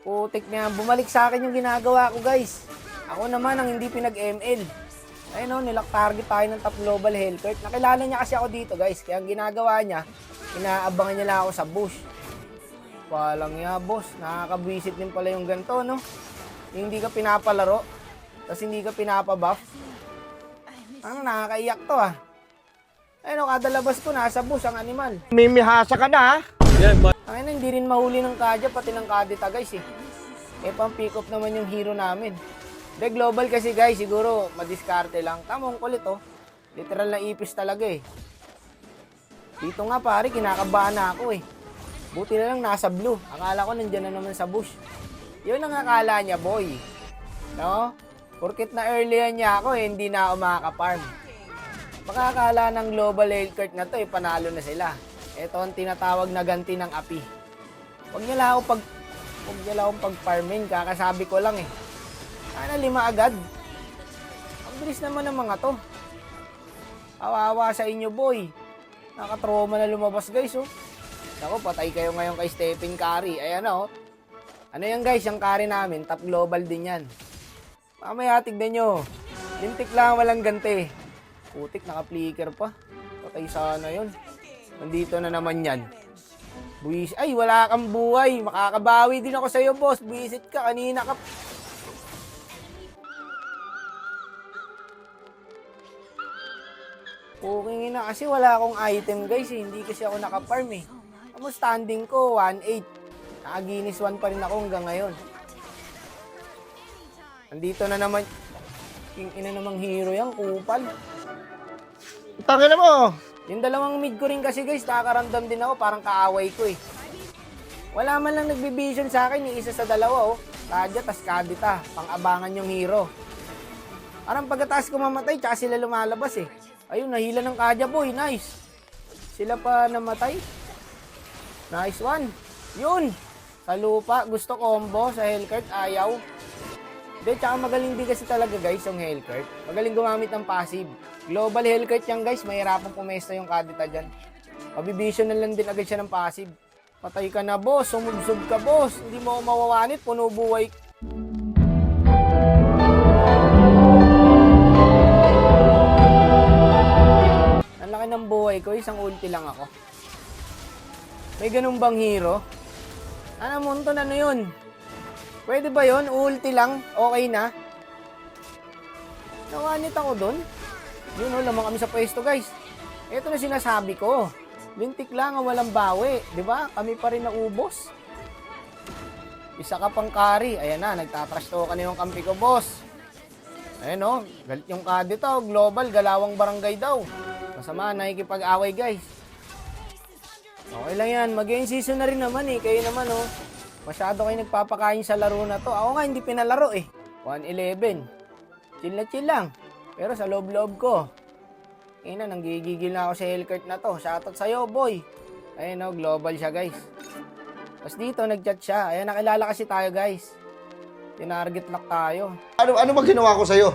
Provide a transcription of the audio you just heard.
Putik niya, bumalik sa akin yung ginagawa ko guys. Ako naman ang hindi pinag-ML. Ayun o, nilock target tayo ng top global Hellcurt. Nakilala niya kasi ako dito guys. Kaya ang ginagawa niya, inaabangan niya lang ako sa bush. Walang ya boss, nakakabwisit din pala yung ganito no. Yung hindi ka pinapalaro, tapos hindi ka pinapabuff. Ano, nakakaiyak to ah. Ayun o, kada labas ko nasa bush ang animal. Mimihasa ka na ha? Ayun na, hindi rin mahuli ng Kadya, pati ng Kadita guys eh. Pang pick up naman yung hero namin. De global kasi guys, siguro madiskarte lang. Tamang kulit oh. Literal na ipis talaga eh. Dito nga pare, kinakabahan na ako eh. Buti na lang nasa blue. Akala ko nandiyan na naman sa bush. Yun ang akala niya boy. No? Porkit na early niya ako eh, hindi na ako makaka-farm. Baka akala ng global Hellcurt na to eh, panalo na sila. Ito ang tinatawag na ganti ng api. Huwag niya lang akong pag-farming, kakasabi ko lang eh. Sana 5 agad. Ang bilis naman ng mga to. Awawa sa inyo boy. Nakatroma na lumabas guys oh. Ako, patay kayo ngayon kay Stephen Curry. Ayan oh. Ano yan guys, yung carry namin, top global din yan. Mamaya tignan nyo. Lintik lang, walang ganti. Putik, naka-flicker pa. Patay sana yun. Nandito na naman yan. Buwisit. Ay, wala kang buhay. Makakabawi din ako sa'yo, boss. Buwisit ka. Kanina ka. Okay na. Kasi wala akong item, guys. Hindi kasi ako naka-farm eh. Ang standing ko, 1-8. Nakaginis 1 pa rin ako hanggang ngayon. Nandito na naman. Yung ina namang hero yan, kupal. Tangin na mo. Yung dalawang mid ko rin kasi guys, nakakaramdam din ako, parang kaaway ko eh. Wala man lang nagbibision sa akin, yung isa sa dalawa oh. Kadya, tas Kadita, pang-abangan yung hero. Parang pagkataas ko mamatay, tsaka sila lumalabas eh. Ayun, nahila ng Kadya boy, nice. Sila pa namatay. Nice one. Yun, sa lupa, gusto combo, sa Hellcurt, ayaw. Hindi, tsaka magaling din kasi talaga guys yung Hellcurt. Magaling gumamit ng passive. Global Hellcurt yan guys, mahirapang pumesta yung Kadita dyan. Mabibision na lang din agad siya ng passive. Patay ka na boss, sumubsob ka boss. Hindi mo ako mawawanit, puno buhay. Ang laki ng buhay ko, isang ulti lang ako. May ganun bang hero? Ano Monton, ano yun? Pwede ba yun? Ulti lang? Okay na? Nawanit ako dun? Yun o, lamang kami sa pwesto guys. Ito na sinasabi ko. Lintik lang ang walang bawi. Diba? Kami pa rin naubos. Isa ka pang carry. Ayan na, nagtatrash talk ka na yung kampi ko, boss. Ayan o, galit yung Kadita. Global, galawang barangay daw. Masama, nakikipag-away guys. Okay lang yan. Mag-end season na rin naman eh. Kayo naman o. Masyado kayo nagpapakain sa laro na to. Ako nga, hindi pinalaro eh. 1-11. Chill na chill lang. Pero sa loob-loob ko, ina, nanggigigil na ako sa Hellcurt na to. Shoutout sa'yo, boy. Ayun o, global siya, guys. Tapos dito, nag-chat siya. Ayan, nakilala kasi tayo, guys. Tinarget lock tayo. Ano ba ginawa ko sa'yo?